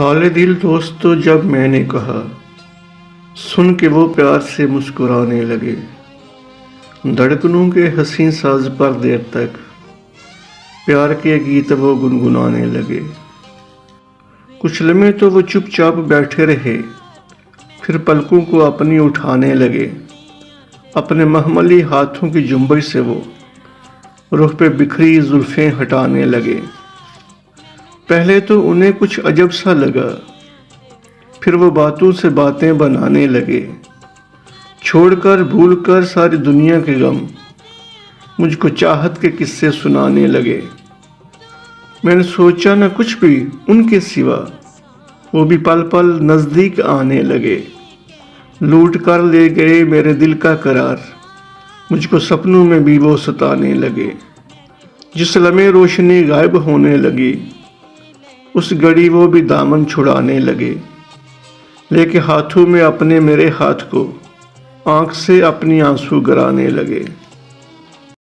حال دل دوست تو جب میں نے کہا، سن کے وہ پیار سے مسکرانے لگے۔ دھڑکنوں کے حسین ساز پر دیر تک پیار کے گیت وہ گنگنانے لگے۔ کچھ لمحے تو وہ چپ چاپ بیٹھے رہے، پھر پلکوں کو اپنی اٹھانے لگے۔ اپنے محملی ہاتھوں کی جنبش سے وہ رخ پہ بکھری زلفیں ہٹانے لگے۔ پہلے تو انہیں کچھ عجب سا لگا، پھر وہ باتوں سے باتیں بنانے لگے۔ چھوڑ کر بھول کر ساری دنیا کے غم مجھ کو چاہت کے قصے سنانے لگے۔ میں نے سوچا نہ کچھ بھی ان کے سوا، وہ بھی پل پل نزدیک آنے لگے۔ لوٹ کر لے گئے میرے دل کا قرار، مجھ کو سپنوں میں بھی وہ ستانے لگے۔ جس لمحے روشنی غائب ہونے لگی، اس گھڑی وہ بھی دامن چھڑانے لگے۔ لے کے ہاتھوں میں اپنے میرے ہاتھ کو، آنکھ سے اپنی آنسو گرانے لگے۔